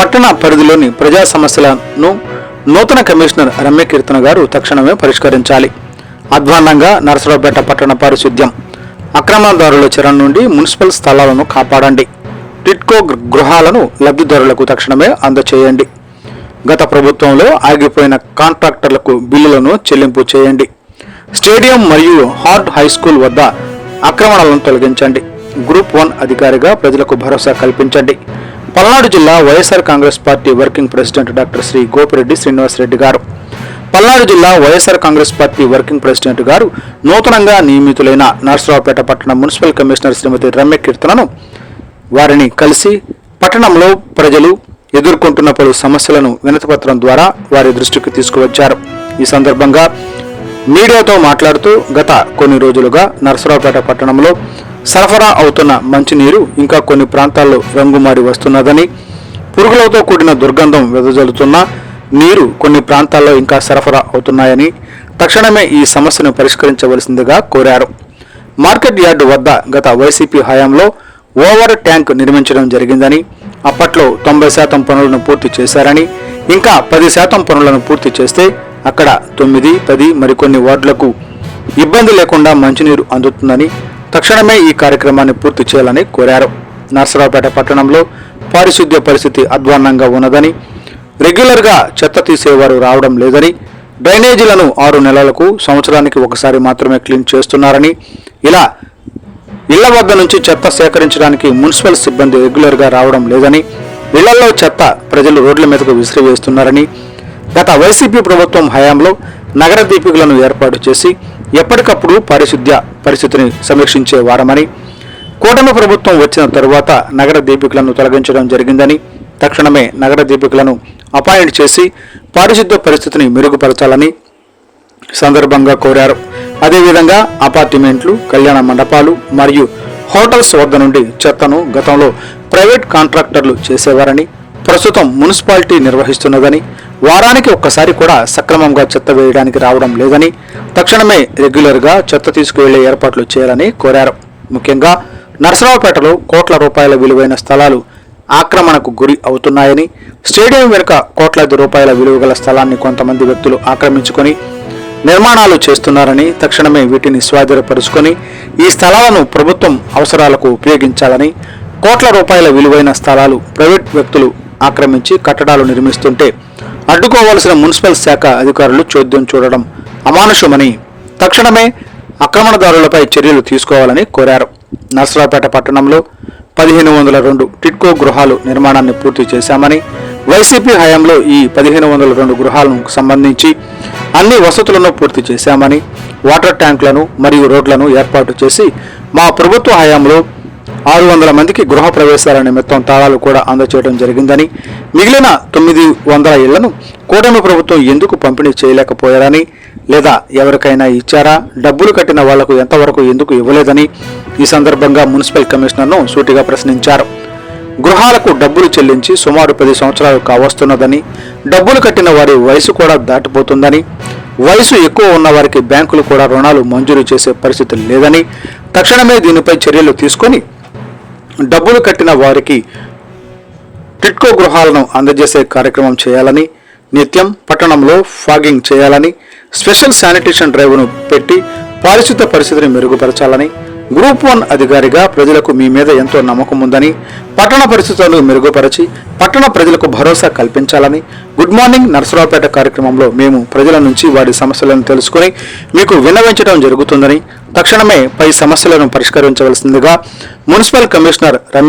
పట్టణ పరిధిలోని ప్రజా సమస్యలను నూతన కమిషనర్ రమ్యకీర్తన గారు తక్షణమే పరిష్కరించాలి. అధ్వాన్నంగా నరసరావుపేట పట్టణ పారిశుద్ధ్యం అక్రమదారుల చెర నుండి మున్సిపల్ స్థలాలను కాపాడండి. టిట్కో గృహాలను లబ్ధిదారులకు తక్షణమే అందచేయండి. గత ప్రభుత్వంలో ఆగిపోయిన కాంట్రాక్టర్లకు బిల్లులను చెల్లింపు చేయండి. స్టేడియం మరియు హార్ట్ హై స్కూల్ వద్ద ఆక్రమణలను తొలగించండి. గ్రూప్ 1 అధికారిగా ప్రజలకు భరోసా కల్పించండి. పల్నాడు జిల్లా YSR Congress party working president doctor Shri Gopireddy Srinivasareddy garu. Palnadu జిల్లా YSR Congress party working president garu నూతనంగా నియమితులైన నరసరావుపేట పట్టణ మున్సిపల్ కమిషనర్ శ్రీమతి రమ్యకీర్తనను వారిని కలిసి పట్టణంలో ప్రజలు ఎదుర్కొంటున్న పలు సమస్యలను వినతిపత్రం ద్వారా వారి దృష్టికి తీసుకువచ్చారు. ఈ సందర్భంగా మీడియాతో మాట్లాడుతూ గత కొన్ని రోజులుగా నరసరావుపేట పట్టణంలో సరఫరా అవుతున్న మంచినీరు ఇంకా కొన్ని ప్రాంతాల్లో రంగుమారి వస్తున్నదని, పురుగులతో కూడిన దుర్గంధం వెదజల్లుతున్న నీరు కొన్ని ప్రాంతాల్లో ఇంకా సరఫరా అవుతున్నాయని తక్షణమే ఈ సమస్యను పరిష్కరించవలసిందిగా కోరారు. మార్కెట్ యార్డు వద్ద గత వైసీపీ హయాంలో ఓవర్ ట్యాంక్ నిర్మించడం జరిగిందని, అప్పట్లో 90% పనులను పూర్తి చేశారని, ఇంకా 10% పనులను పూర్తి చేస్తే అక్కడ 9, 10 మరికొన్ని వార్డులకు ఇబ్బంది లేకుండా మంచినీరు అందుతుందని, తక్షణమే ఈ కార్యక్రమాన్ని పూర్తి చేయాలని కోరారు. నరసరావుపేట పట్టణంలో పారిశుద్ధ్య పరిస్థితి అధ్వాన్నంగా ఉన్నదని, రెగ్యులర్గా చెత్త తీసేవారు రావడం లేదని, డ్రైనేజీలను 6 నెలలకు సంవత్సరానికి ఒకసారి మాత్రమే క్లీన్ చేస్తున్నారని, ఇలా ఇళ్ల వద్ద నుంచి చెత్త సేకరించడానికి మున్సిపల్ సిబ్బంది రెగ్యులర్గా రావడం లేదని, ఇళ్లలో చెత్త ప్రజలు రోడ్ల మీదకు విసిరివేస్తున్నారని, గత వైసీపీ ప్రభుత్వం హయాంలో నగర దీపికలను ఏర్పాటు చేసి ఎప్పటికప్పుడు పారిశుద్ధ్య పరిస్థితిని సమీక్షించేవారమని, కూటమి ప్రభుత్వం వచ్చిన తరువాత నగర దీపికలను తొలగించడం జరిగిందని, తక్షణమే నగర దీపికలను అపాయింట్ చేసి పారిశుద్ధ్య పరిస్థితిని మెరుగుపరచాలని సందర్భంగా కోరారు. అదేవిధంగా అపార్ట్మెంట్లు, కళ్యాణ మండపాలు మరియు హోటల్స్ వద్ద నుండి చెత్తను గతంలో ప్రైవేట్ కాంట్రాక్టర్లు చేసేవారని, ప్రస్తుతం మున్సిపాలిటీ నిర్వహిస్తున్నదని, వారానికి ఒక్కసారి కూడా సక్రమంగా చెత్త వేయడానికి రావడం లేదని, తక్షణమే రెగ్యులర్గా చెత్త తీసుకువెళ్లే ఏర్పాట్లు చేయాలని కోరారు. ముఖ్యంగా నరసరావుపేటలో కోట్ల రూపాయల విలువైన స్థలాలు ఆక్రమణకు గురి అవుతున్నాయని, స్టేడియం వెనుక కోట్లాది రూపాయల విలువ గల స్థలాన్ని కొంతమంది వ్యక్తులు ఆక్రమించుకొని నిర్మాణాలు చేస్తున్నారని, తక్షణమే వీటిని స్వాధీనపరుచుకొని ఈ స్థలాలను ప్రభుత్వం అవసరాలకు ఉపయోగించాలని, కోట్ల రూపాయల విలువైన స్థలాలు ప్రైవేట్ వ్యక్తులు ఆక్రమించి కట్టడాలు నిర్మిస్తుంటే అడ్డుకోవాల్సిన మున్సిపల్ శాఖ అధికారులు చోద్యం చూడడం అమానుషమని, తక్షణమే ఆక్రమణదారులపై చర్యలు తీసుకోవాలని కోరారు. నరసరావుపేట పట్టణంలో 1502 టిట్కో గృహాలు నిర్మాణాన్ని పూర్తి చేశామని, వైసీపీ హయాంలో ఈ 1502 గృహాలకు సంబంధించి అన్ని వసతులను పూర్తి చేశామని, వాటర్ ట్యాంకులను మరియు రోడ్లను ఏర్పాటు చేసి మా ప్రభుత్వ హయాంలో 600 మందికి గృహ ప్రవేశాల నిమిత్తం తాళాలు కూడా అందచేయడం జరిగిందని, మిగిలిన 900 ఇళ్లను కూటమి ప్రభుత్వం ఎందుకు పంపిణీ చేయలేకపోయారని, లేదా ఎవరికైనా ఇచ్చారా, డబ్బులు కట్టిన వాళ్లకు ఎంతవరకు ఎందుకు ఇవ్వలేదని ఈ సందర్భంగా మున్సిపల్ కమిషనర్ను సూటిగా ప్రశ్నించారు. గృహాలకు డబ్బులు చెల్లించి సుమారు 10 సంవత్సరాలు కావస్తున్నదని, డబ్బులు కట్టిన వారి వయసు కూడా దాటిపోతుందని, వయసు ఎక్కువ ఉన్న వారికి బ్యాంకులు కూడా రుణాలు మంజూరు చేసే పరిస్థితి లేదని, తక్షణమే దీనిపై చర్యలు తీసుకొని డబ్బులు కట్టిన వారికి టిట్కో గృహాలను అందజేసే కార్యక్రమం చేయాలని, నిత్యం పట్టణంలో ఫాగింగ్ చేయాలని, స్పెషల్ శానిటేషన్ డ్రైవ్ను పెట్టి పారిశుద్ధ పరిస్థితిని మెరుగుపరచాలని, గ్రూప్ 1 అధికారిగా ప్రజలకు మీ మీద ఎంతో నమ్మకం ఉందని, పట్టణ పరిస్థితులను మెరుగుపరిచి పట్టణ ప్రజలకు భరోసా కల్పించాలని, గుడ్ మార్నింగ్ నరసరావుపేట కార్యక్రమంలో మేము ప్రజల నుంచి వారి సమస్యలను తెలుసుకుని మీకు విన్నవించడం జరుగుతుందని, తక్షణమే పై సమస్యలను పరిష్కరించవలసిందిగా మున్సిపల్ కమిషనర్ రమ్య